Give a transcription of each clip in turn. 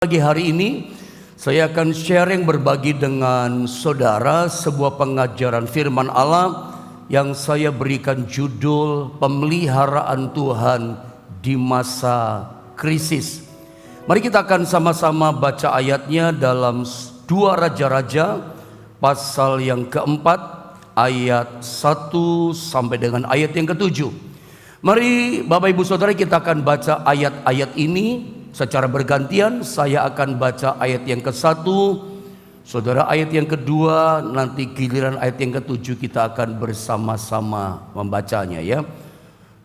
Pagi hari ini saya akan sharing berbagi dengan saudara sebuah pengajaran firman Allah yang saya berikan judul Pemeliharaan Tuhan di Masa Krisis. Mari kita akan sama-sama baca ayatnya dalam 2 Raja-Raja pasal yang keempat ayat 1 sampai dengan ayat yang ke-7. Mari Bapak Ibu Saudara, kita akan baca ayat-ayat ini secara bergantian. Saya akan baca ayat yang ke-1, saudara ayat yang kedua, nanti giliran ayat yang ke-7 kita akan bersama-sama membacanya ya.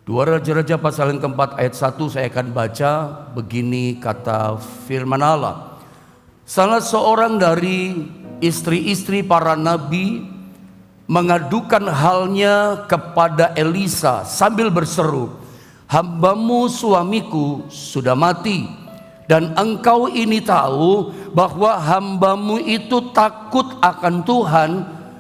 2 Raja-Raja pasal yang keempat ayat 1 saya akan baca. Begini kata firman Allah. Salah seorang dari istri-istri para nabi mengadukan halnya kepada Elisa sambil berseru, "Hambamu suamiku sudah mati, dan engkau ini tahu bahwa hambamu itu takut akan Tuhan,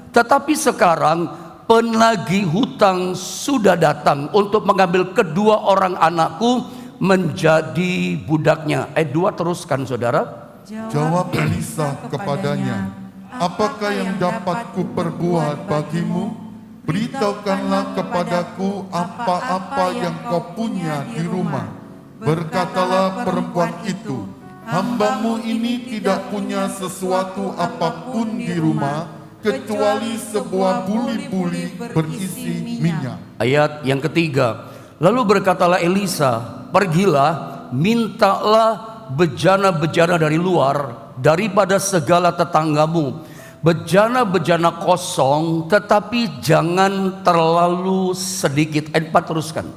tetapi sekarang penagih hutang sudah datang untuk mengambil kedua orang anakku menjadi budaknya." Ayat 2 teruskan saudara. Jawab Elisa kepadanya, "Apakah yang dapat kuperbuat bagimu? Beritahukanlah kepadaku apa-apa yang kau punya di rumah." Berkatalah perempuan itu, "Hambamu ini tidak punya sesuatu apapun di rumah kecuali sebuah buli-buli berisi minyak." Ayat yang ketiga, lalu berkatalah Elisa, "Pergilah, mintalah bejana-bejana dari luar daripada segala tetanggamu, bejana-bejana kosong, tetapi jangan terlalu sedikit." Ayat 4 teruskan.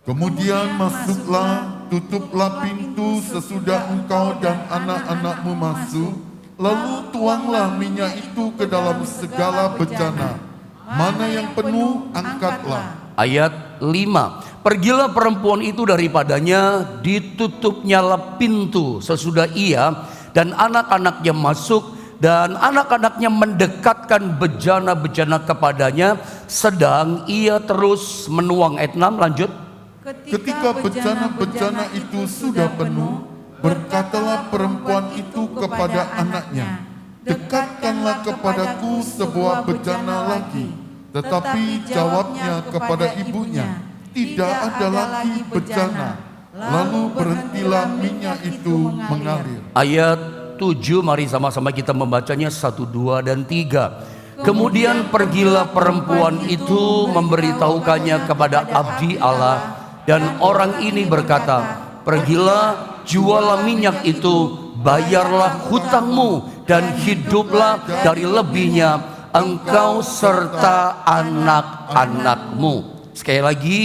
"Kemudian masuklah, tutuplah pintu sesudah engkau dan anak-anakmu masuk, lalu tuanglah minyak itu ke dalam segala bejana. Mana yang penuh, angkatlah." Ayat 5, pergilah perempuan itu daripadanya, ditutupnyalah pintu sesudah ia dan anak-anaknya masuk, dan anak-anaknya mendekatkan bejana-bejana kepadanya, sedang ia terus menuang. Ayat 6 lanjut. Ketika bejana-bejana itu sudah penuh, berkatalah perempuan itu kepada anaknya, "Dekatkanlah kepadaku sebuah bejana lagi." Tetapi jawabnya kepada ibunya, "Tidak ada lagi bejana." Lalu berhentilah minyak itu mengalir. Ayat 7, mari sama-sama kita membacanya 1, 2, dan 3. Kemudian pergilah perempuan itu memberitahukannya kepada abdi Allah, dan orang ini berkata, "Pergilah, jualah minyak itu, bayarlah hutangmu, dan hiduplah dari lebihnya engkau serta anak-anakmu." Sekali lagi,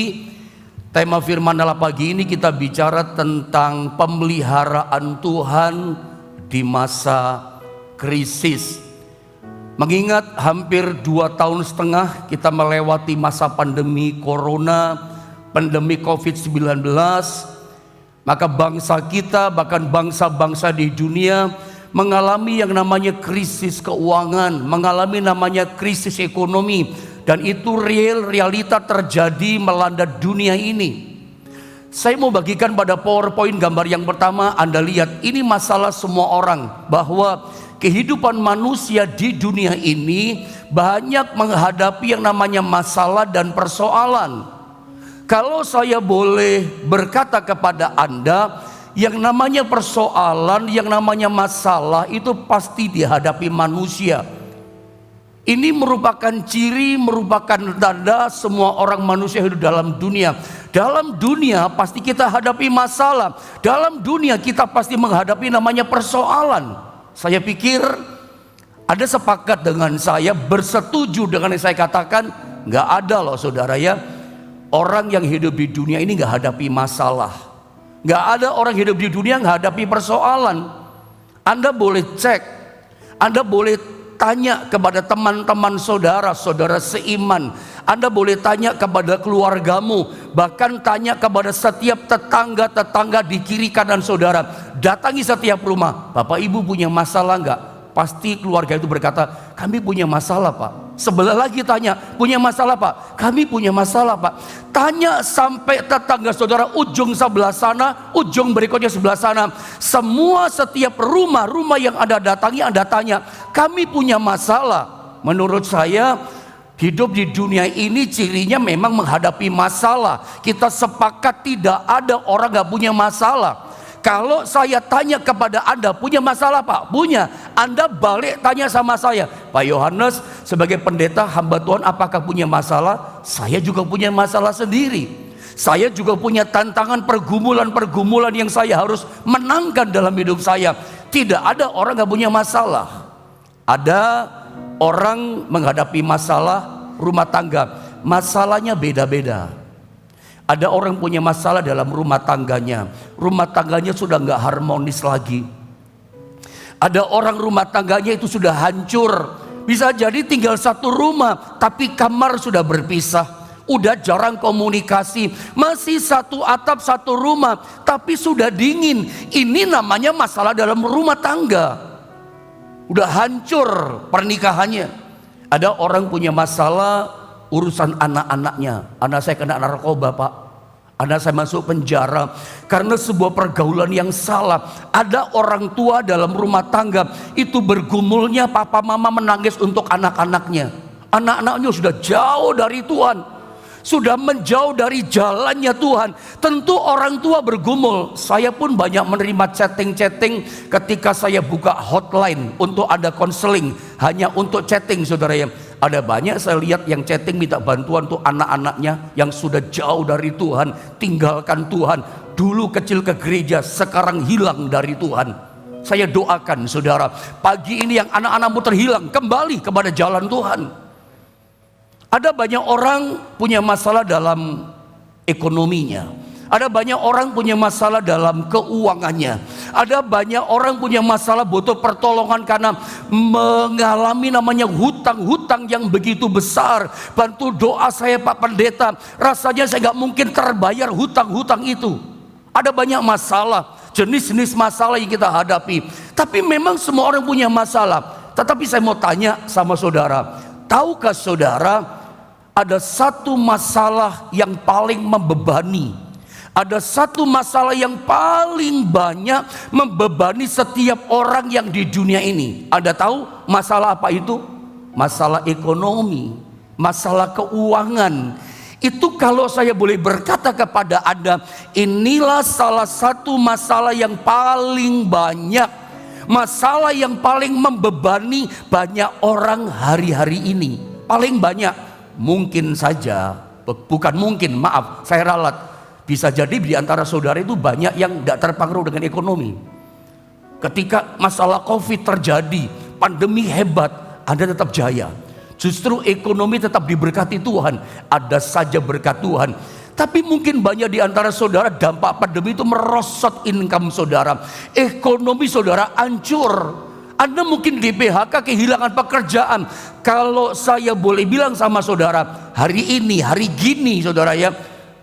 tema firman dalam pagi ini kita bicara tentang pemeliharaan Tuhan di masa krisis. Mengingat hampir 2,5 tahun kita melewati masa pandemi corona, pandemi COVID-19, maka bangsa kita, bahkan bangsa-bangsa di dunia mengalami yang namanya krisis keuangan, mengalami namanya krisis ekonomi, dan itu realita terjadi melanda dunia ini. Saya mau bagikan pada PowerPoint gambar yang pertama. Anda lihat, ini masalah semua orang, bahwa kehidupan manusia di dunia ini banyak menghadapi yang namanya masalah dan persoalan. Kalau saya boleh berkata kepada Anda, yang namanya persoalan, yang namanya masalah itu pasti dihadapi manusia. Ini merupakan ciri, merupakan tanda semua orang manusia hidup dalam dunia. Dalam dunia pasti kita hadapi masalah. Dalam dunia kita pasti menghadapi namanya persoalan. Saya pikir Anda sepakat dengan saya, bersetuju dengan yang saya katakan, nggak ada loh saudara ya, orang yang hidup di dunia ini nggak hadapi masalah. Nggak ada orang hidup di dunia nggak hadapi persoalan. Anda boleh cek, Anda boleh tanya kepada teman-teman saudara, saudara seiman. Anda boleh tanya kepada keluargamu, bahkan tanya kepada setiap tetangga-tetangga di kiri kanan saudara. Datangi setiap rumah, "Bapak Ibu punya masalah nggak?" Pasti keluarga itu berkata, "Kami punya masalah Pak." Sebelah lagi tanya, punya masalah Pak? Kami punya masalah Pak. Tanya sampai tetangga saudara ujung sebelah sana, ujung berikutnya sebelah sana. Semua setiap rumah yang Anda tanya, kami punya masalah. Menurut saya, hidup di dunia ini cirinya memang menghadapi masalah. Kita sepakat tidak ada orang gak punya masalah. Kalau saya tanya kepada Anda, punya masalah Pak? Punya. Anda balik tanya sama saya, Pak Yohanes sebagai pendeta hamba Tuhan, apakah punya masalah? Saya juga punya masalah sendiri. Saya juga punya tantangan, pergumulan yang saya harus menangkan dalam hidup saya. Tidak ada orang gak punya masalah. Ada orang menghadapi masalah rumah tangga, masalahnya beda-beda. Ada orang punya masalah dalam rumah tangganya sudah nggak harmonis lagi. Ada orang rumah tangganya itu sudah hancur. Bisa jadi tinggal satu rumah, tapi kamar sudah berpisah. Udah jarang komunikasi. Masih satu atap satu rumah, tapi sudah dingin. Ini namanya masalah dalam rumah tangga. Udah hancur pernikahannya. Ada orang punya masalah urusan anak-anaknya. Anak saya kena narkoba Pak, anak saya masuk penjara karena sebuah pergaulan yang salah. Ada orang tua dalam rumah tangga itu bergumulnya, papa mama menangis untuk anak-anaknya. Anak-anaknya sudah jauh dari Tuhan, sudah menjauh dari jalannya Tuhan. Tentu orang tua bergumul. Saya pun banyak menerima chatting ketika saya buka hotline untuk ada konseling, hanya untuk chatting saudara ya. Ada banyak saya lihat yang chatting minta bantuan untuk anak-anaknya yang sudah jauh dari Tuhan, tinggalkan Tuhan. Dulu kecil ke gereja, sekarang hilang dari Tuhan. Saya doakan saudara, pagi ini yang anak-anakmu terhilang, kembali kepada jalan Tuhan. Ada banyak orang punya masalah dalam ekonominya. Ada banyak orang punya masalah dalam keuangannya. Ada banyak orang punya masalah butuh pertolongan karena mengalami namanya hutang-hutang yang begitu besar. Bantu doa saya Pak Pendeta, rasanya saya gak mungkin terbayar hutang-hutang itu. Ada banyak masalah, jenis-jenis masalah yang kita hadapi. Tapi memang semua orang punya masalah. Tetapi saya mau tanya sama saudara, tahukah saudara ada satu masalah yang paling membebani? Ada satu masalah yang paling banyak membebani setiap orang yang di dunia ini. Anda tahu masalah apa itu? Masalah ekonomi, masalah keuangan. Itu kalau saya boleh berkata kepada Anda, inilah salah satu masalah yang paling banyak, masalah yang paling membebani banyak orang hari-hari ini. Paling banyak, mungkin saja, bukan mungkin, maaf, saya ralat. Bisa jadi di antara saudara itu banyak yang tidak terpengaruh dengan ekonomi. Ketika masalah COVID terjadi, pandemi hebat, Anda tetap jaya. Justru ekonomi tetap diberkati Tuhan, ada saja berkat Tuhan. Tapi mungkin banyak di antara saudara dampak pandemi itu merosot income saudara. Ekonomi saudara hancur. Anda mungkin di PHK, kehilangan pekerjaan. Kalau saya boleh bilang sama saudara, hari ini, hari gini saudara ya,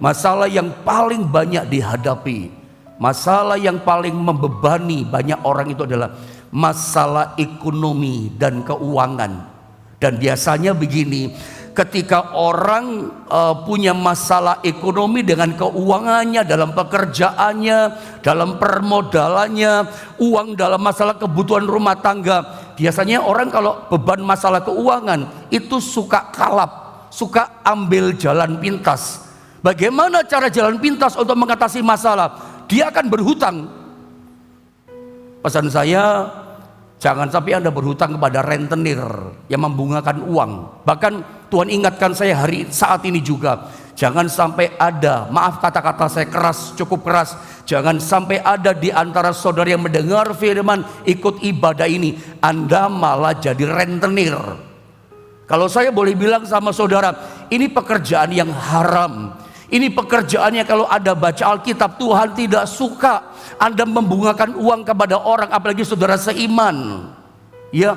masalah yang paling banyak dihadapi, masalah yang paling membebani banyak orang itu adalah masalah ekonomi dan keuangan. Dan biasanya begini, ketika orang punya masalah ekonomi dengan keuangannya, dalam pekerjaannya, dalam permodalannya, uang dalam masalah kebutuhan rumah tangga, biasanya orang kalau beban masalah keuangan itu suka kalap, suka ambil jalan pintas. Bagaimana cara jalan pintas untuk mengatasi masalah? Dia akan berhutang. Pesan saya, jangan sampai Anda berhutang kepada rentenir yang membungakan uang. Bahkan Tuhan ingatkan saya saat ini juga, jangan sampai ada, maaf kata-kata saya keras, cukup keras, jangan sampai ada di antara saudara yang mendengar firman, ikut ibadah ini, Anda malah jadi rentenir. Kalau saya boleh bilang sama saudara, ini pekerjaan yang haram. Ini pekerjaannya kalau Anda baca Alkitab, Tuhan tidak suka Anda membungakan uang kepada orang, apalagi saudara seiman. Ya,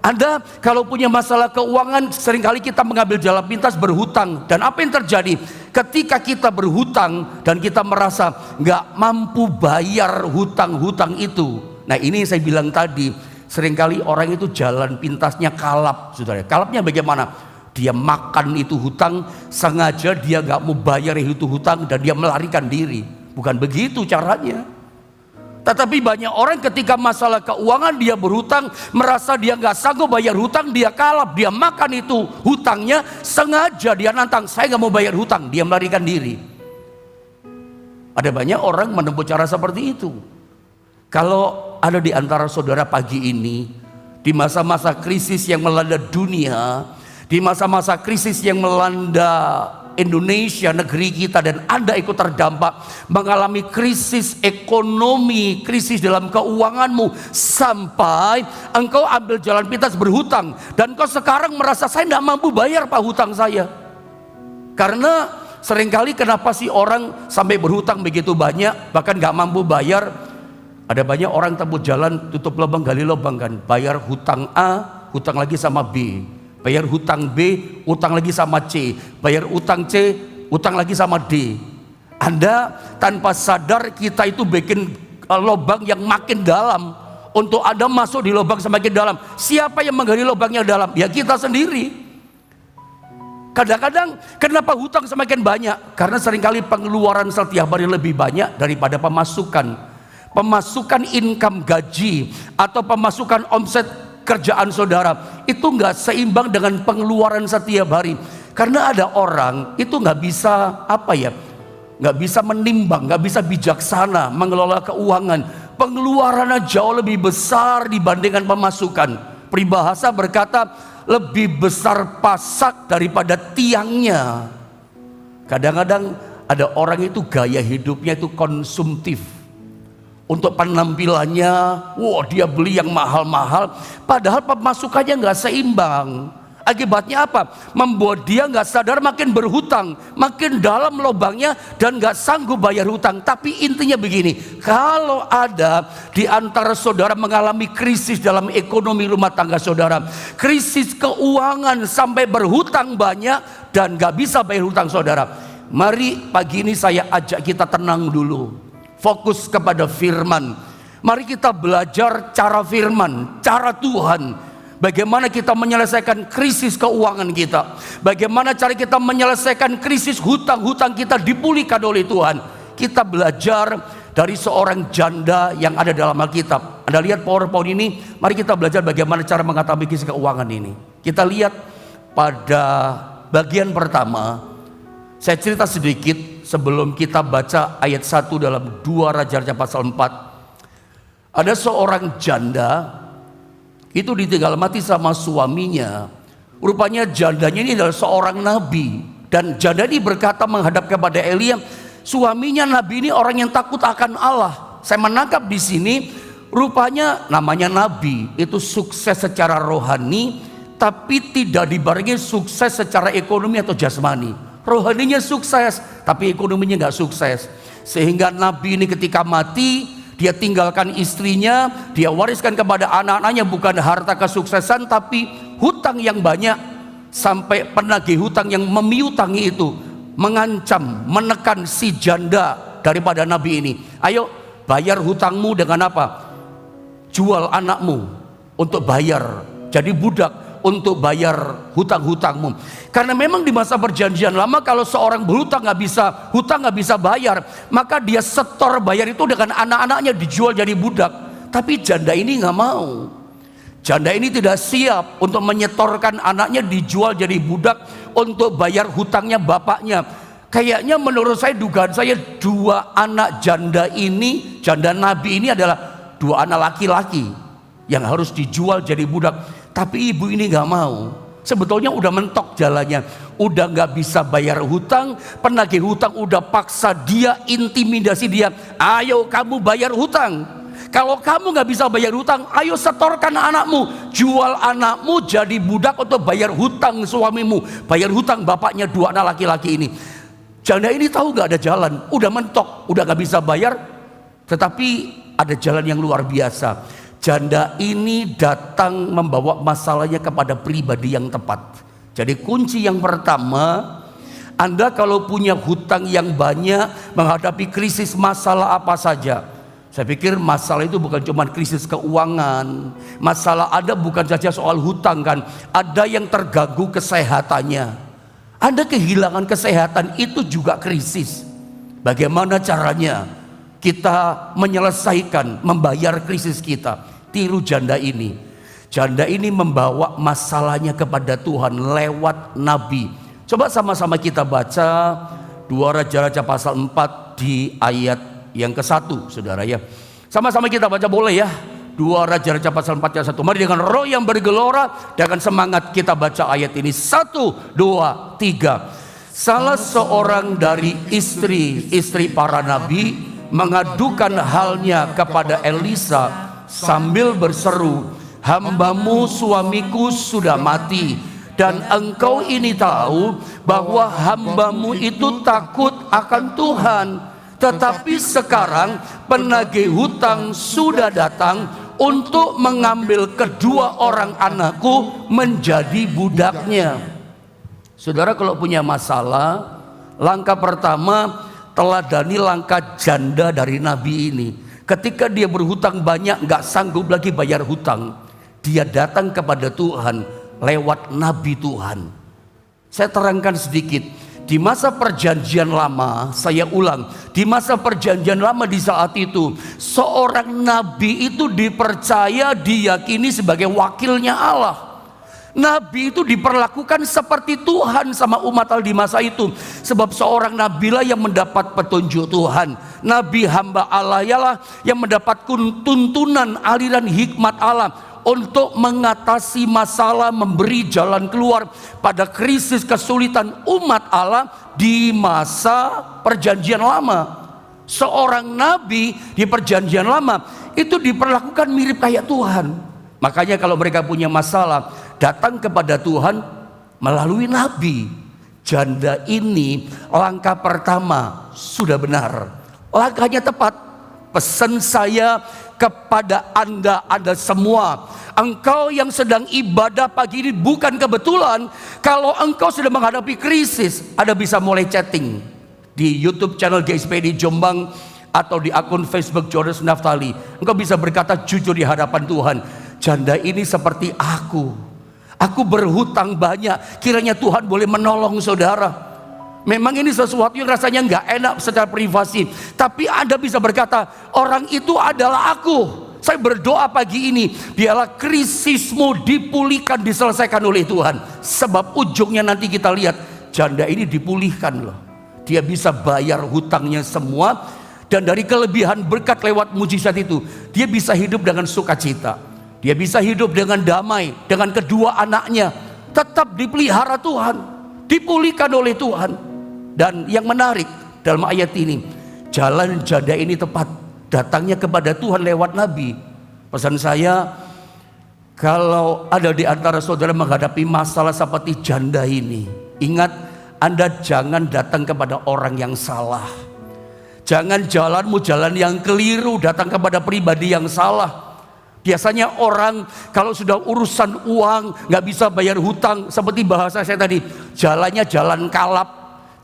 Anda kalau punya masalah keuangan, seringkali kita mengambil jalan pintas berhutang. Dan apa yang terjadi? Ketika kita berhutang dan kita merasa nggak mampu bayar hutang-hutang itu. Nah ini yang saya bilang tadi, Seringkali orang itu jalan pintasnya kalap, saudara. Kalapnya bagaimana? Dia makan itu hutang, sengaja dia gak mau bayar itu hutang dan dia melarikan diri. Bukan begitu caranya. Tetapi banyak orang ketika masalah keuangan dia berhutang, merasa dia gak sanggup bayar hutang, dia kalap, dia makan itu hutangnya, sengaja dia nantang, saya gak mau bayar hutang, dia melarikan diri. Ada banyak orang menempuh cara seperti itu. Kalau ada di antara saudara pagi ini, di masa-masa krisis yang melanda dunia, di masa-masa krisis yang melanda Indonesia, negeri kita, dan Anda ikut terdampak, mengalami krisis ekonomi, krisis dalam keuanganmu, sampai engkau ambil jalan pintas berhutang, dan kau sekarang merasa saya tidak mampu bayar pak hutang saya. Karena seringkali kenapa sih orang sampai berhutang begitu banyak, bahkan gak mampu bayar? Ada banyak orang tempuh jalan tutup lubang gali lubang kan, bayar hutang A, hutang lagi sama B, bayar hutang B, utang lagi sama C, bayar utang C, utang lagi sama D. Anda tanpa sadar kita itu bikin lubang yang makin dalam. Untuk Anda masuk di lubang semakin dalam. Siapa yang menggali lubangnya dalam? Ya kita sendiri. Kadang-kadang kenapa hutang semakin banyak? Karena seringkali pengeluaran setiap hari lebih banyak daripada pemasukan. Pemasukan income gaji atau pemasukan omset kerjaan saudara itu nggak seimbang dengan pengeluaran setiap hari. Karena ada orang itu nggak bisa nggak bisa menimbang, nggak bisa bijaksana mengelola keuangan. Pengeluarannya jauh lebih besar dibandingkan pemasukan. Peribahasa berkata lebih besar pasak daripada tiangnya. Kadang-kadang ada orang itu gaya hidupnya itu konsumtif. Untuk penampilannya, wah dia beli yang mahal-mahal, padahal pemasukannya nggak seimbang. Akibatnya apa? Membuat dia nggak sadar makin berhutang, makin dalam lubangnya dan nggak sanggup bayar hutang. Tapi intinya begini, kalau ada di antara saudara mengalami krisis dalam ekonomi rumah tangga saudara, krisis keuangan sampai berhutang banyak dan nggak bisa bayar hutang saudara, mari pagi ini saya ajak kita tenang dulu. Fokus kepada firman. Mari kita belajar cara firman, cara Tuhan. Bagaimana kita menyelesaikan krisis keuangan kita. Bagaimana cara kita menyelesaikan krisis hutang-hutang kita dipulihkan oleh Tuhan. Kita belajar dari seorang janda yang ada dalam Alkitab. Anda lihat PowerPoint ini, mari kita belajar bagaimana cara mengatasi krisis keuangan ini. Kita lihat pada bagian pertama. Saya cerita sedikit sebelum kita baca ayat 1 dalam 2 Raja-Raja pasal 4. Ada seorang janda itu ditinggal mati sama suaminya. Rupanya jandanya ini adalah seorang nabi, dan janda ini berkata menghadap kepada Elia, suaminya nabi ini orang yang takut akan Allah. Saya menangkap di sini rupanya namanya nabi itu sukses secara rohani, tapi tidak dibarengi sukses secara ekonomi atau jasmani. Rohaninya sukses, tapi ekonominya nggak sukses. Sehingga nabi ini ketika mati, dia tinggalkan istrinya, dia wariskan kepada anak-anaknya bukan harta kesuksesan, tapi hutang yang banyak. Sampai penagih hutang yang memiutangi itu mengancam, menekan si janda daripada nabi ini. Ayo bayar hutangmu dengan apa? Jual anakmu untuk bayar, jadi budak untuk bayar hutang-hutangmu. Karena memang di masa perjanjian lama kalau seorang berhutang nggak bisa bayar, maka dia setor bayar itu dengan anak-anaknya dijual jadi budak. Tapi janda ini nggak mau. Janda ini tidak siap untuk menyetorkan anaknya dijual jadi budak untuk bayar hutangnya bapaknya. Kayaknya menurut saya, dugaan saya, dua anak janda ini, janda nabi ini adalah dua anak laki-laki yang harus dijual jadi budak. Tapi ibu ini gak mau. Sebetulnya udah mentok jalannya, udah gak bisa bayar hutang. Penagih hutang udah paksa dia, intimidasi dia, ayo kamu bayar hutang. Kalau kamu gak bisa bayar hutang, ayo setorkan anakmu, jual anakmu jadi budak untuk bayar hutang suamimu, bayar hutang bapaknya dua anak laki-laki ini. Janda ini tahu gak ada jalan, udah mentok, udah gak bisa bayar. Tetapi ada jalan yang luar biasa. Janda ini datang membawa masalahnya kepada pribadi yang tepat. Jadi kunci yang pertama, Anda kalau punya hutang yang banyak, menghadapi krisis masalah apa saja, Saya pikir masalah itu bukan cuma krisis keuangan. Masalah ada bukan saja soal hutang kan. Ada yang terganggu kesehatannya. Anda kehilangan kesehatan, itu juga krisis. Bagaimana caranya kita menyelesaikan, membayar krisis kita? Tiru janda ini. Janda ini membawa masalahnya kepada Tuhan lewat nabi. Coba sama-sama kita baca 2 Raja-Raja pasal 4 di ayat yang ke-1, saudara ya. Sama-sama kita baca boleh ya. 2 Raja-Raja pasal 4 ayat 1. Mari dengan roh yang bergelora, dengan semangat kita baca ayat ini. 1, 2, 3. Salah seorang dari istri para nabi mengadukan halnya kepada Elisa sambil berseru, "Hambamu suamiku sudah mati, dan engkau ini tahu bahwa hambamu itu takut akan Tuhan. Tetapi sekarang penagih hutang sudah datang untuk mengambil kedua orang anakku menjadi budaknya." Saudara, kalau punya masalah, langkah pertama teladani langkah janda dari nabi ini. Ketika dia berhutang banyak, gak sanggup lagi bayar hutang, dia datang kepada Tuhan lewat nabi Tuhan. Saya terangkan sedikit. Di masa perjanjian lama, saya ulang, di masa perjanjian lama di saat itu, seorang nabi itu dipercaya, diyakini sebagai wakilnya Allah. Nabi itu diperlakukan seperti Tuhan sama umat Allah di masa itu. Sebab seorang nabilah yang mendapat petunjuk Tuhan. Nabi hamba Allah ialah yang mendapat tuntunan aliran hikmat Allah untuk mengatasi masalah, memberi jalan keluar pada krisis kesulitan umat Allah di masa perjanjian lama. Seorang nabi di perjanjian lama itu diperlakukan mirip kayak Tuhan. Makanya kalau mereka punya masalah, datang kepada Tuhan melalui nabi. Janda ini langkah pertama sudah benar, langkahnya tepat. Pesan saya kepada Anda semua, engkau yang sedang ibadah pagi ini bukan kebetulan. Kalau engkau sudah menghadapi krisis, Anda bisa mulai chatting di YouTube channel GSPD Jombang atau di akun Facebook Jonas Naftali. Engkau bisa berkata jujur di hadapan Tuhan, janda ini seperti aku berhutang banyak, kiranya Tuhan boleh menolong saudara. Memang ini sesuatu yang rasanya nggak enak secara privasi, tapi Anda bisa berkata, orang itu adalah aku. Saya berdoa pagi ini, biarlah krisismu dipulihkan, diselesaikan oleh Tuhan. Sebab ujungnya nanti kita lihat, janda ini dipulihkan loh. Dia bisa bayar hutangnya semua, dan dari kelebihan berkat lewat mujizat itu, dia bisa hidup dengan sukacita. Dia bisa hidup dengan damai, dengan kedua anaknya, tetap dipelihara Tuhan, dipulihkan oleh Tuhan. Dan yang menarik dalam ayat ini, jalan janda ini tepat, datangnya kepada Tuhan lewat nabi. Pesan saya, kalau ada di antara saudara menghadapi masalah seperti janda ini, ingat, Anda jangan datang kepada orang yang salah. Jangan jalanmu jalan yang keliru, datang kepada pribadi yang salah. Biasanya orang kalau sudah urusan uang, gak bisa bayar hutang, seperti bahasa saya tadi, jalannya jalan kalap,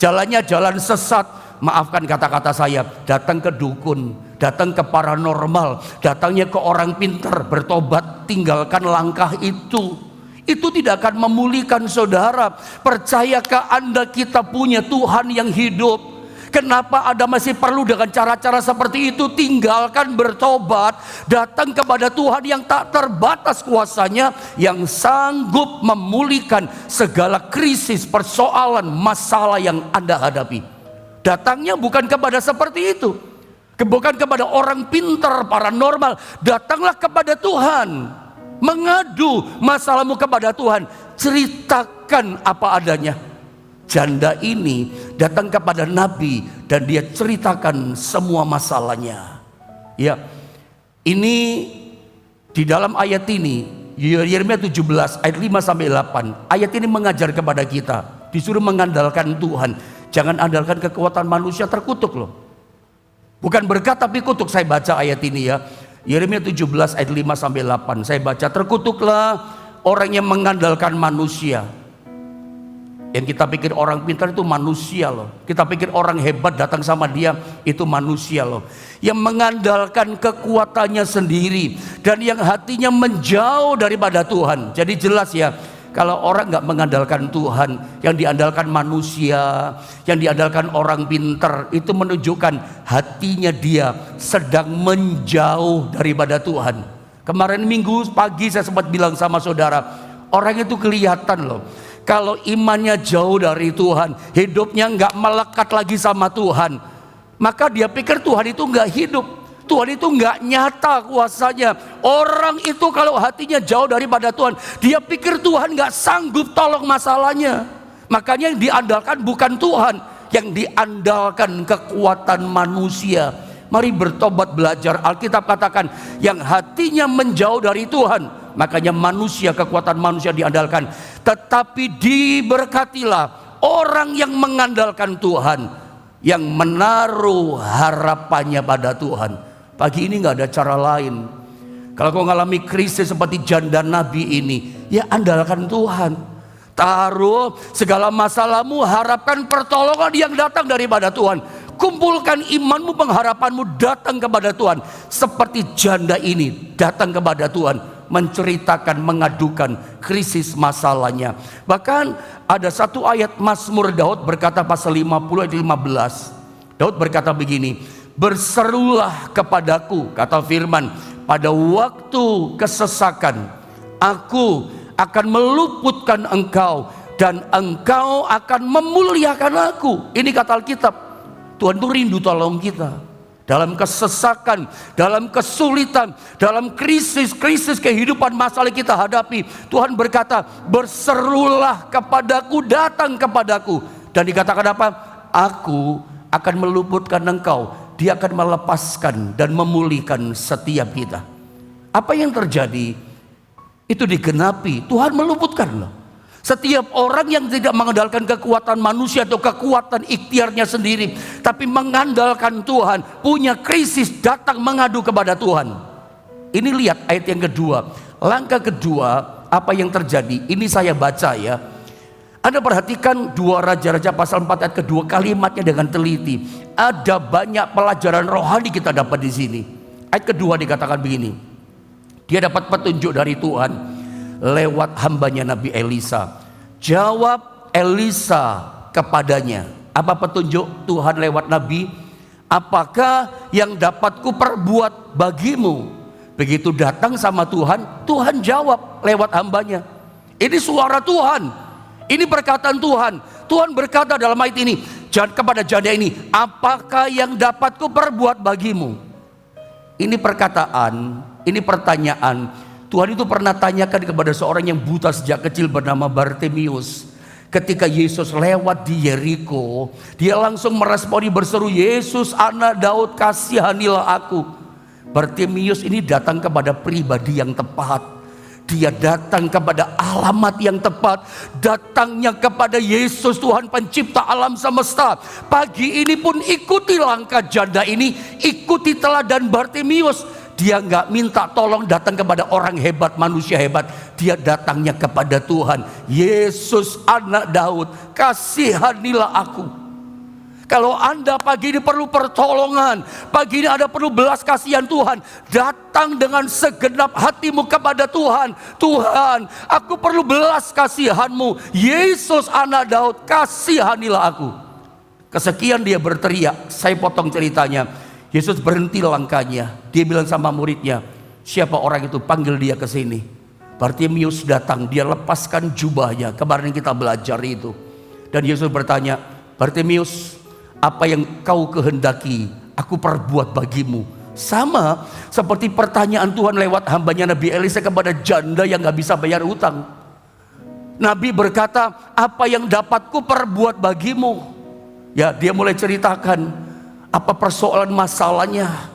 jalannya jalan sesat. Maafkan kata-kata saya, datang ke dukun, datang ke paranormal, datangnya ke orang pintar, bertobat, tinggalkan langkah itu. Itu tidak akan memulihkan saudara. Percayakah Anda kita punya Tuhan yang hidup? Kenapa Anda masih perlu dengan cara-cara seperti itu? Tinggalkan, bertobat, datang kepada Tuhan yang tak terbatas kuasanya, yang sanggup memulihkan segala krisis, persoalan, masalah yang Anda hadapi. Datangnya bukan kepada seperti itu, bukan kepada orang pintar, paranormal. Datanglah kepada Tuhan, mengadu masalahmu kepada Tuhan, ceritakan apa adanya. Janda ini datang kepada nabi dan dia ceritakan semua masalahnya. Ya, ini di dalam ayat ini, Yeremia 17 ayat 5 sampai 8. Ayat ini mengajar kepada kita, disuruh mengandalkan Tuhan. Jangan andalkan kekuatan manusia, terkutuk loh. Bukan berkat tapi kutuk. Saya baca ayat ini ya. Yeremia 17 ayat 5 sampai 8. Saya baca, terkutuklah orang yang mengandalkan manusia. Yang kita pikir orang pintar itu manusia loh. Kita pikir orang hebat datang sama dia itu manusia loh. Yang mengandalkan kekuatannya sendiri dan yang hatinya menjauh daripada Tuhan. Jadi jelas ya, kalau orang nggak mengandalkan Tuhan, yang diandalkan manusia, yang diandalkan orang pintar, itu menunjukkan hatinya dia sedang menjauh daripada Tuhan. Kemarin minggu pagi saya sempat bilang sama saudara, orang itu kelihatan loh. Kalau imannya jauh dari Tuhan, hidupnya nggak melekat lagi sama Tuhan, maka dia pikir Tuhan itu nggak hidup, Tuhan itu nggak nyata kuasanya. Orang itu kalau hatinya jauh daripada Tuhan, dia pikir Tuhan nggak sanggup tolong masalahnya. Makanya yang diandalkan bukan Tuhan, yang diandalkan kekuatan manusia. Mari bertobat belajar. Alkitab katakan yang hatinya menjauh dari Tuhan, makanya manusia, kekuatan manusia diandalkan. Tetapi diberkatilah orang yang mengandalkan Tuhan, yang menaruh harapannya pada Tuhan. Pagi ini gak ada cara lain. Kalau kau mengalami krisis seperti janda Nabi ini, ya andalkan Tuhan. Taruh segala masalahmu, harapkan pertolongan yang datang daripada Tuhan. Kumpulkan imanmu, pengharapanmu datang kepada Tuhan. Seperti janda ini datang kepada Tuhan, menceritakan, mengadukan krisis masalahnya. Bahkan ada satu ayat Mazmur Daud berkata pasal 50 ayat 15. Daud berkata begini, berserulah kepadaku, kata firman, pada waktu kesesakan, aku akan meluputkan engkau dan engkau akan memuliakan aku. Ini kata Alkitab. Tuhan itu rindu tolong kita dalam kesesakan, dalam kesulitan, dalam krisis kehidupan masalah kita hadapi. Tuhan berkata, berserulah kepadaku, datang kepadaku. Dan dikatakan apa? Aku akan meluputkan engkau. Dia akan melepaskan dan memulihkan setiap kita. Apa yang terjadi? Itu digenapi. Tuhan meluputkan loh. Setiap orang yang tidak mengandalkan kekuatan manusia atau kekuatan ikhtiarnya sendiri, tapi mengandalkan Tuhan, punya krisis, datang mengadu kepada Tuhan. Ini lihat ayat yang kedua. Langkah kedua, apa yang terjadi? Ini saya baca ya. Anda perhatikan 2 Raja-Raja pasal 4 ayat kedua, kalimatnya dengan teliti. Ada banyak pelajaran rohani kita dapat di sini. Ayat kedua dikatakan begini. Dia dapat petunjuk dari Tuhan lewat hambanya Nabi Elisa. Jawab Elisa kepadanya. Apa petunjuk Tuhan lewat Nabi? Apakah yang dapat ku perbuat bagimu? Begitu datang sama Tuhan, Tuhan jawab lewat hambanya. Ini suara Tuhan. Ini perkataan Tuhan. Tuhan berkata dalam ayat ini kepada janda ini, apakah yang dapat ku perbuat bagimu? Ini perkataan, ini pertanyaan. Tuhan itu pernah tanyakan kepada seorang yang buta sejak kecil bernama Bartimius. Ketika Yesus lewat di Yeriko, dia langsung meresponi berseru, Yesus anak Daud, kasihanilah aku. Bartimius ini datang kepada pribadi yang tepat. Dia datang kepada alamat yang tepat. Datangnya kepada Yesus, Tuhan pencipta alam semesta. Pagi ini pun ikuti langkah janda ini, ikuti teladan Bartimius. Dia nggak minta tolong datang kepada orang hebat, manusia hebat. Dia datangnya kepada Tuhan. Yesus anak Daud, kasihanilah aku. Kalau Anda pagi ini perlu pertolongan, pagi ini Anda perlu belas kasihan Tuhan, datang dengan segenap hatimu kepada Tuhan. Tuhan, aku perlu belas kasihanmu. Yesus anak Daud, kasihanilah aku. Kesekian dia berteriak. Saya potong ceritanya. Yesus berhenti langkahnya. Dia bilang sama muridnya, siapa orang itu? Panggil dia ke sini. Bartimius datang, dia lepaskan jubahnya. Kemarin kita belajar itu. Dan Yesus bertanya, Bartimius, apa yang kau kehendaki aku perbuat bagimu? Sama seperti pertanyaan Tuhan lewat hambanya Nabi Elisa kepada janda yang gak bisa bayar hutang. Nabi berkata, apa yang dapat ku perbuat bagimu? Ya, dia mulai ceritakan apa persoalan masalahnya.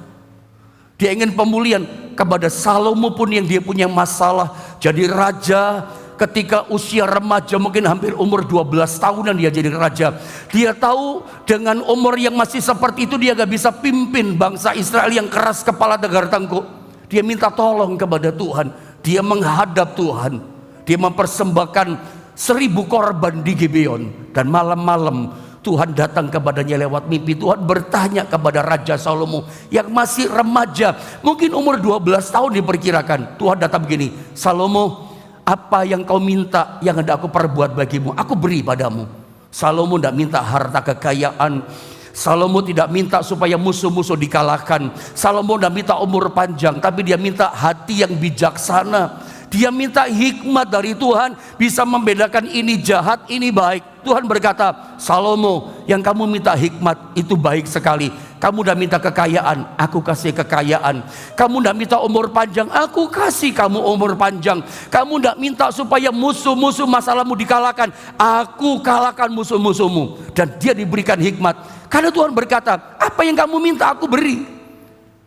Dia ingin pemulihan. Kepada Salomo pun yang dia punya masalah, jadi raja ketika usia remaja, mungkin hampir umur 12 tahunan dia jadi raja. Dia tahu dengan umur yang masih seperti itu dia gak bisa pimpin bangsa Israel yang keras kepala tegar tengkuk. Dia minta tolong kepada Tuhan. Dia menghadap Tuhan. Dia mempersembahkan 1000 korban di Gibeon. Dan malam-malam Tuhan datang kepadanya lewat mimpi. Tuhan bertanya kepada Raja Salomo yang masih remaja, mungkin umur 12 tahun diperkirakan. Tuhan datang begini, Salomo, apa yang kau minta yang hendak aku perbuat bagimu, aku beri padamu. Salomo tidak minta harta kekayaan. Salomo tidak minta supaya musuh-musuh dikalahkan. Salomo tidak minta umur panjang, tapi dia minta hati yang bijaksana. Dia minta hikmat dari Tuhan, bisa membedakan ini jahat, ini baik. Tuhan berkata, Salomo, yang kamu minta hikmat itu baik sekali. Kamu udah minta kekayaan, aku kasih kekayaan. Kamu udah minta umur panjang, aku kasih kamu umur panjang. Kamu udah minta supaya musuh-musuh masalahmu dikalahkan, aku kalahkan musuh-musuhmu. Dan dia diberikan hikmat. Karena Tuhan berkata, apa yang kamu minta aku beri.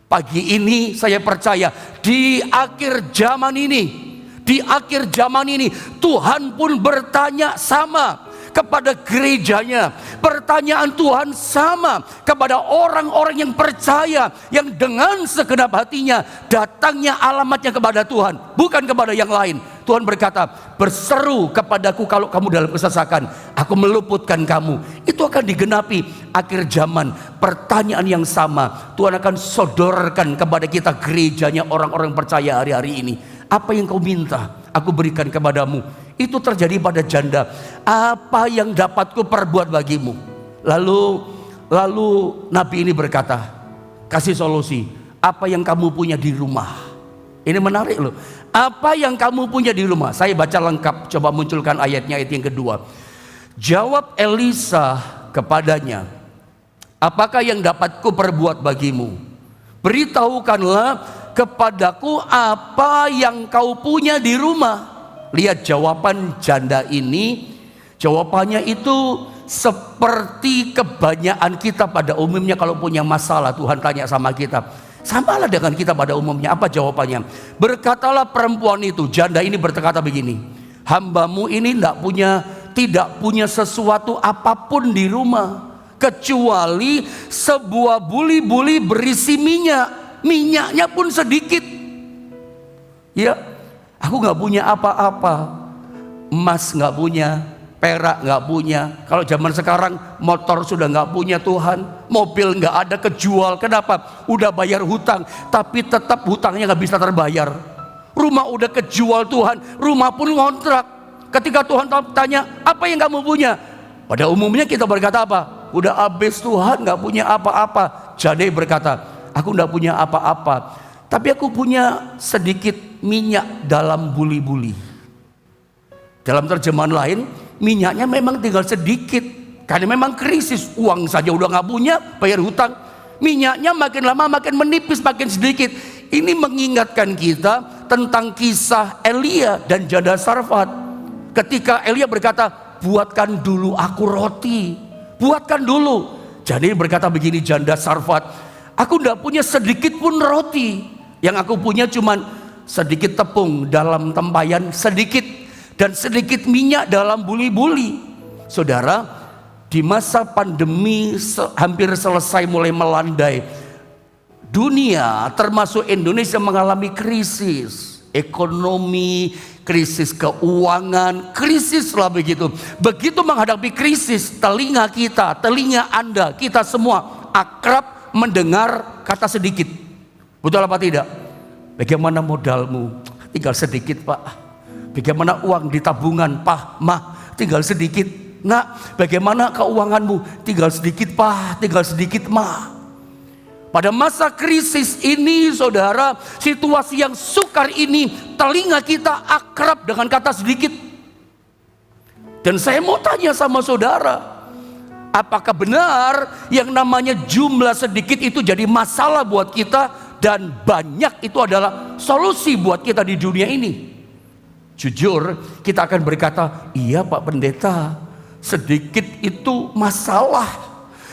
Pagi ini saya percaya, di akhir zaman ini, Tuhan pun bertanya sama kepada gerejanya. Pertanyaan Tuhan sama kepada orang-orang yang percaya, yang dengan segenap hatinya datangnya alamatnya kepada Tuhan, bukan kepada yang lain. Tuhan berkata, berseru kepadaku kalau kamu dalam kesesakan, aku meluputkan kamu. Itu akan digenapi akhir zaman. Pertanyaan yang sama Tuhan akan sodorkan kepada kita gerejanya, orang-orang percaya hari-hari ini. Apa yang kau minta, aku berikan kepadamu. Itu terjadi pada janda. Apa yang dapat ku perbuat bagimu? Lalu Nabi ini berkata, kasih solusi. Apa yang kamu punya di rumah? Ini menarik loh. Apa yang kamu punya di rumah? Saya baca lengkap, coba munculkan ayatnya, ayat yang kedua. Jawab Elisa kepadanya, apakah yang dapat ku perbuat bagimu? Beritahukanlah kepadaku apa yang kau punya di rumah. Lihat jawaban janda ini. Jawabannya itu seperti kebanyakan kita pada umumnya kalau punya masalah. Tuhan tanya sama kita, samalah dengan kita pada umumnya. Apa jawabannya? Berkatalah perempuan itu, janda ini berkata begini, hambamu ini tidak punya sesuatu apapun di rumah kecuali sebuah buli-buli berisi minyak. Minyaknya pun sedikit. Ya, aku nggak punya apa-apa. Emas nggak punya, perak nggak punya. Kalau zaman sekarang motor sudah nggak punya Tuhan, mobil nggak ada kejual. Kenapa? Udah bayar hutang, tapi tetap hutangnya nggak bisa terbayar. Rumah udah kejual Tuhan, rumah pun ngontrak. Ketika Tuhan tanya, apa yang kamu punya? Pada umumnya kita berkata apa? Udah habis Tuhan, nggak punya apa-apa. Jadi berkata, aku tidak punya apa-apa, tapi aku punya sedikit minyak dalam buli-buli. Dalam terjemahan lain, minyaknya memang tinggal sedikit, karena memang krisis, uang saja udah nggak punya, bayar hutang, minyaknya makin lama makin menipis, makin sedikit. Ini mengingatkan kita tentang kisah Elia dan janda Sarfat. Ketika Elia berkata, buatkan dulu aku roti, buatkan dulu. Jadi berkata begini janda Sarfat, aku tidak punya sedikit pun roti. Yang aku punya cuma sedikit tepung dalam tempayan sedikit, dan sedikit minyak dalam buli-buli. Saudara, di masa pandemi hampir selesai mulai melandai, dunia termasuk Indonesia mengalami krisis ekonomi, krisis keuangan, krisis lah begitu. Begitu menghadapi krisis, telinga kita, telinga Anda, kita semua akrab mendengar kata sedikit. Betul apa tidak? Bagaimana modalmu? Tinggal sedikit Pak. Bagaimana uang di tabungan Pak, Mah? Tinggal sedikit. Nak, bagaimana keuanganmu? Tinggal sedikit Pak, tinggal sedikit Mah. Pada masa krisis ini saudara, situasi yang sukar ini, telinga kita akrab dengan kata sedikit. Dan saya mau tanya sama saudara, apakah benar yang namanya jumlah sedikit itu jadi masalah buat kita, dan banyak itu adalah solusi buat kita di dunia ini? Jujur kita akan berkata, iya Pak Pendeta, sedikit itu masalah,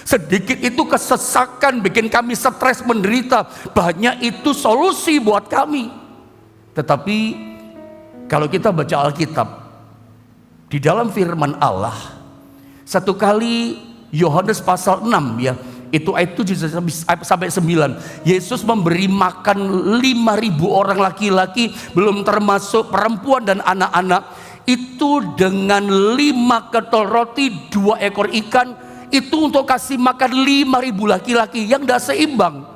sedikit itu kesesakan, bikin kami stres, menderita. Banyak itu solusi buat kami. Tetapi kalau kita baca Alkitab, di dalam firman Allah, satu kali Yohanes pasal 6 ya, itu ayat 7 sampai 9, Yesus memberi makan 5.000 orang laki-laki, belum termasuk perempuan dan anak-anak. itu dengan 5 ketol roti, 2 ekor ikan, itu untuk kasih makan 5.000 laki-laki yang tidak seimbang.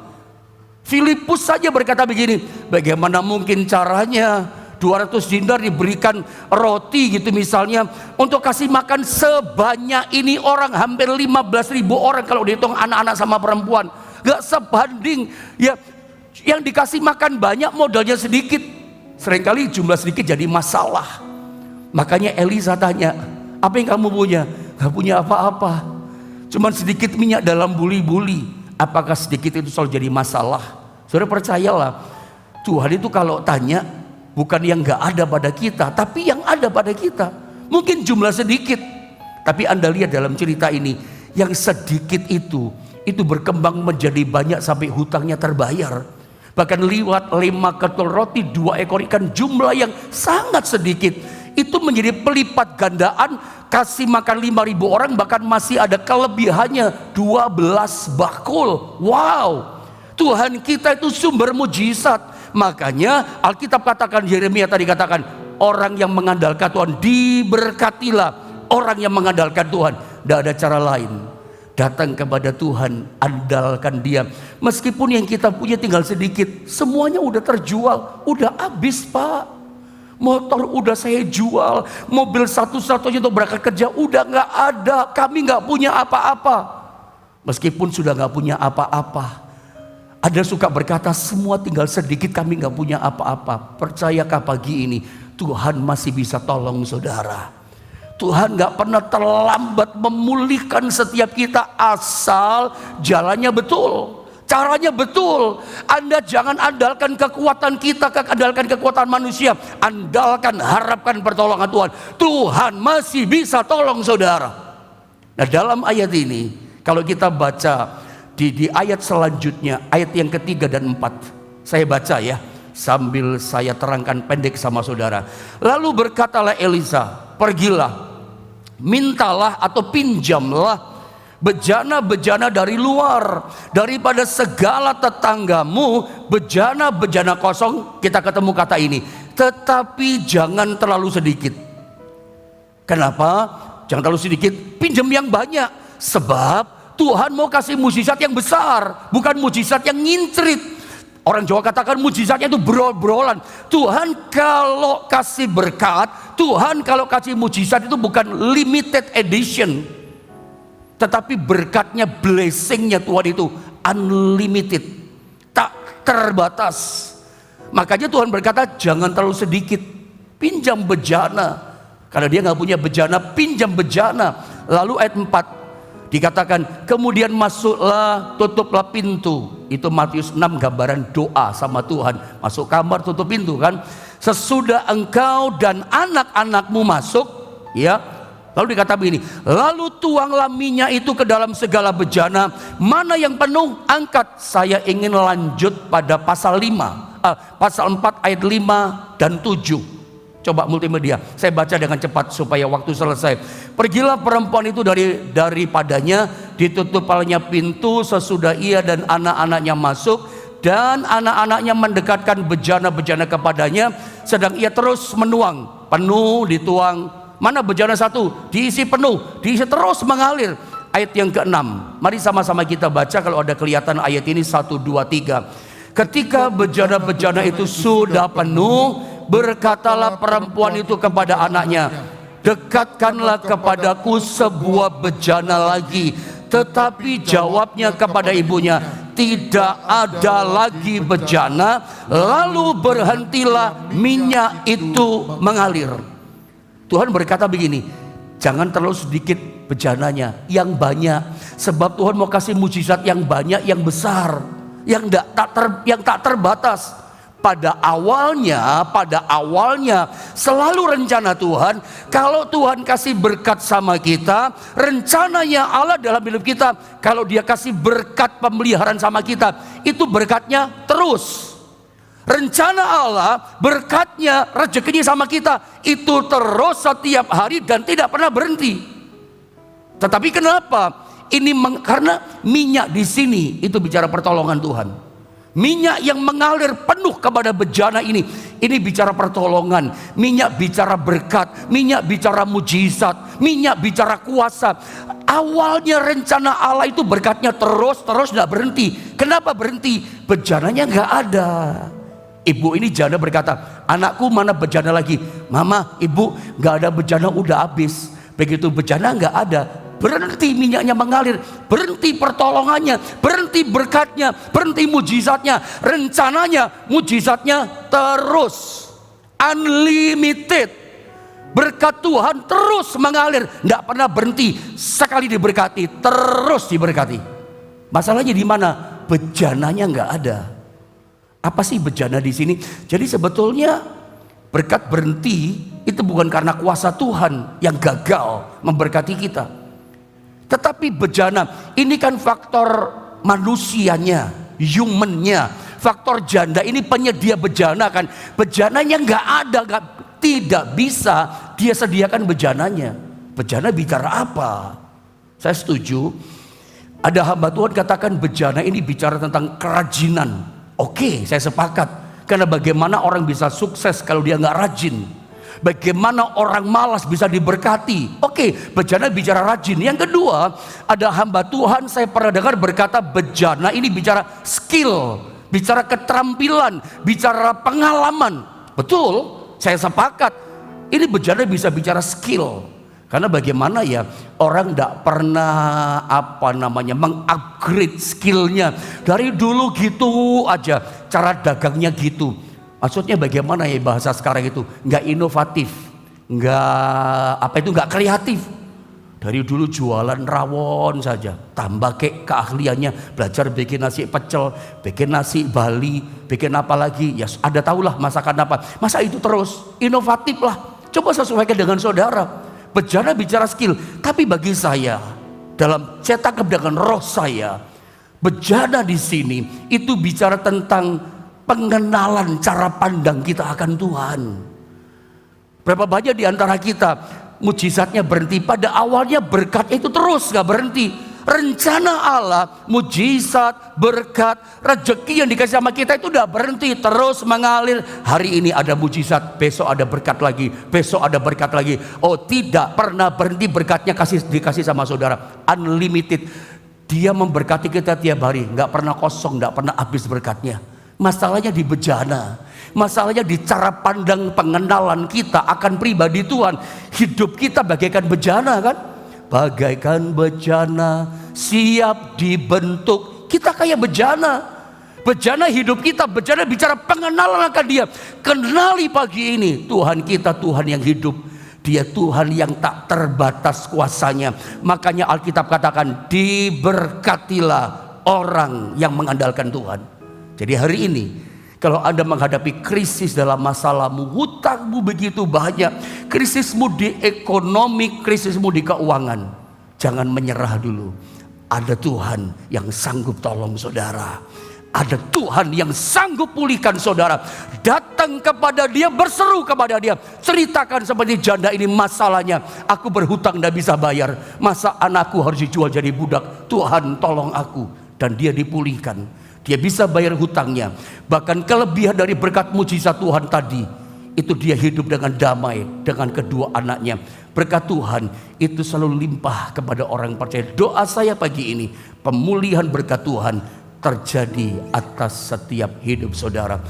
Filipus saja berkata begini, bagaimana mungkin caranya 200 dinar diberikan roti gitu misalnya, untuk kasih makan sebanyak ini orang, hampir 15.000 orang kalau dihitung anak-anak sama perempuan. Gak sebanding ya, yang dikasih makan banyak modalnya sedikit. Seringkali jumlah sedikit jadi masalah. Makanya Elisa tanya, apa yang kamu punya? Gak punya apa-apa, cuman sedikit minyak dalam buli-buli. Apakah sedikit itu selalu jadi masalah? Saudara percayalah, Tuhan itu kalau tanya bukan yang gak ada pada kita, tapi yang ada pada kita. Mungkin jumlah sedikit, tapi Anda lihat dalam cerita ini, yang sedikit itu berkembang menjadi banyak sampai hutangnya terbayar. Bahkan lewat 5 ketol roti, 2 ekor ikan, jumlah yang sangat sedikit, itu menjadi pelipat gandaan, kasih makan 5.000 orang, bahkan masih ada kelebihannya 12 bakul. Wow, Tuhan kita itu sumber mujizat. Makanya Alkitab katakan, Yeremia tadi katakan, orang yang mengandalkan Tuhan diberkatilah. Orang yang mengandalkan Tuhan, tidak ada cara lain, datang kepada Tuhan, andalkan Dia. Meskipun yang kita punya tinggal sedikit, semuanya udah terjual, udah habis Pak. Motor udah saya jual, mobil satu-satunya untuk berangkat kerja udah nggak ada. Kami nggak punya apa-apa. Meskipun sudah nggak punya apa-apa, ada suka berkata semua tinggal sedikit, kami nggak punya apa-apa. Percayakah pagi ini Tuhan masih bisa tolong saudara? Tuhan nggak pernah terlambat memulihkan setiap kita, asal jalannya betul, caranya betul. Anda jangan andalkan kekuatan kita, andalkan kekuatan manusia. Andalkan, harapkan pertolongan Tuhan. Tuhan masih bisa tolong saudara. Nah, dalam ayat ini, kalau kita baca di ayat selanjutnya, ayat yang ketiga dan 4, saya baca ya, sambil saya terangkan pendek sama saudara. Lalu berkatalah Elisa, pergilah, mintalah atau pinjamlah bejana-bejana dari luar, daripada segala tetanggamu, bejana-bejana kosong. Kita ketemu kata ini, tetapi jangan terlalu sedikit. Kenapa? Jangan terlalu sedikit, pinjam yang banyak. Sebab Tuhan mau kasih mujizat yang besar, bukan mujizat yang ngincrit. Orang Jawa katakan mujizatnya itu brol-brolan. Tuhan kalau kasih berkat, Tuhan kalau kasih mujizat itu bukan limited edition, tetapi berkatnya, blessingnya Tuhan itu unlimited, tak terbatas. Makanya Tuhan berkata jangan terlalu sedikit, pinjam bejana. Karena dia nggak punya bejana, pinjam bejana. Lalu ayat 4 dikatakan, kemudian masuklah, tutuplah pintu. Itu Matius 6 gambaran doa sama Tuhan. Masuk kamar, tutup pintu kan. Sesudah engkau dan anak-anakmu masuk, ya. Lalu dikata begini, lalu tuanglah minyak itu ke dalam segala bejana. Mana yang penuh, angkat. Saya ingin lanjut pada pasal 5, pasal 4 ayat 5 dan 7. Coba multimedia, saya baca dengan cepat supaya waktu selesai. Pergilah perempuan itu daripadanya, ditutup olehnya pintu sesudah ia dan anak-anaknya masuk, dan anak-anaknya mendekatkan bejana-bejana kepadanya, sedang ia terus menuang. Penuh, dituang. Mana bejana satu, diisi penuh, diisi terus mengalir. Ayat yang ke-6, mari sama-sama kita baca. Kalau ada kelihatan ayat ini, 1, 2, 3. Ketika bejana-bejana itu sudah penuh, berkatalah perempuan itu kepada anaknya, dekatkanlah kepadaku sebuah bejana lagi. Tetapi jawabnya kepada ibunya, tidak ada lagi bejana. Lalu berhentilah minyak itu mengalir. Tuhan berkata begini, jangan terlalu sedikit bejananya, yang banyak. Sebab Tuhan mau kasih mujizat yang banyak, yang besar, yang tak terbatas. Pada awalnya selalu rencana Tuhan, kalau Tuhan kasih berkat sama kita, rencananya Allah dalam hidup kita, kalau dia kasih berkat pemeliharaan sama kita, itu berkatnya terus. Rencana Allah, berkatnya, rezekinya sama kita, itu terus setiap hari dan tidak pernah berhenti. Tetapi kenapa? Karena minyak di sini itu bicara pertolongan Tuhan. Minyak yang mengalir penuh kepada bejana ini, ini bicara pertolongan, minyak bicara berkat, minyak bicara mujizat, minyak bicara kuasa. Awalnya rencana Allah itu berkatnya terus tidak berhenti. Kenapa berhenti? Bejananya nggak ada. Ibu ini janda berkata, anakku mana bejana lagi? Mama, ibu, nggak ada bejana, udah habis. Begitu bejana nggak ada, berhenti minyaknya mengalir, berhenti pertolongannya, berhenti berkatnya, berhenti mujizatnya, rencananya, mujizatnya terus unlimited. Berkat Tuhan terus mengalir, tidak pernah berhenti. Sekali diberkati, terus diberkati. Masalahnya di mana? Bejananya nggak ada. Apa sih bejana di sini? Jadi sebetulnya berkat berhenti itu bukan karena kuasa Tuhan yang gagal memberkati kita. Tetapi bejana ini kan faktor manusianya, humannya. Faktor janda ini penyedia bejana kan. Bejananya nggak ada, tidak bisa dia sediakan bejananya. Bejana bicara apa? Saya setuju. Ada hamba Tuhan katakan bejana ini bicara tentang kerajinan. Oke, saya sepakat. Karena bagaimana orang bisa sukses kalau dia nggak rajin? Bagaimana orang malas bisa diberkati? Oke, bejana bicara rajin. Yang kedua, ada hamba Tuhan saya pernah dengar berkata bejana ini bicara skill, bicara keterampilan, bicara pengalaman. Betul, saya sepakat. Ini bejana bisa bicara skill. Karena bagaimana ya orang tidak pernah mengupgrade skillnya. Dari dulu gitu aja, cara dagangnya gitu. Maksudnya bagaimana ya bahasa sekarang itu? Nggak inovatif, nggak kreatif. Dari dulu jualan rawon saja, tambah keahliannya, belajar bikin nasi pecel, bikin nasi Bali, bikin apa lagi? Ya ada tahulah masakan apa. Masa itu terus inovatif lah. Coba sesuaikan dengan saudara. Bejana bicara skill, tapi bagi saya dalam cetak dengan roh saya, bejana di sini itu bicara tentang pengenalan cara pandang kita akan Tuhan. Berapa banyak di antara kita mujizatnya berhenti, pada awalnya berkat itu terus gak berhenti. Rencana Allah, mujizat, berkat, rezeki yang dikasih sama kita itu udah berhenti, terus mengalir. Hari ini ada mujizat, besok ada berkat lagi, besok ada berkat lagi. Oh, tidak pernah berhenti berkatnya dikasih sama saudara, unlimited. Dia memberkati kita tiap hari, nggak pernah kosong, nggak pernah habis berkatnya. Masalahnya di bejana, masalahnya di cara pandang pengenalan kita akan pribadi Tuhan. Hidup kita bagaikan bejana kan? Bagaikan bejana siap dibentuk. Kita kayak bejana. Bejana hidup kita, bejana bicara pengenalan akan Dia. Kenali pagi ini Tuhan kita, Tuhan yang hidup. Dia Tuhan yang tak terbatas kuasanya. Makanya Alkitab katakan diberkatilah orang yang mengandalkan Tuhan. Jadi hari ini kalau Anda menghadapi krisis dalam masalahmu, hutangmu begitu banyak, krisismu di ekonomi, krisismu di keuangan, jangan menyerah dulu. Ada Tuhan yang sanggup tolong saudara. Ada Tuhan yang sanggup pulihkan saudara. Datang kepada Dia, berseru kepada Dia. Ceritakan seperti janda ini masalahnya. Aku berhutang tidak bisa bayar. Masa anakku harus dijual jadi budak? Tuhan tolong aku. Dan dia dipulihkan. Dia bisa bayar hutangnya. Bahkan kelebihan dari berkat mujizat Tuhan tadi, itu dia hidup dengan damai dengan kedua anaknya. Berkat Tuhan itu selalu limpah kepada orang percaya. Doa saya pagi ini, pemulihan berkat Tuhan terjadi atas setiap hidup saudara.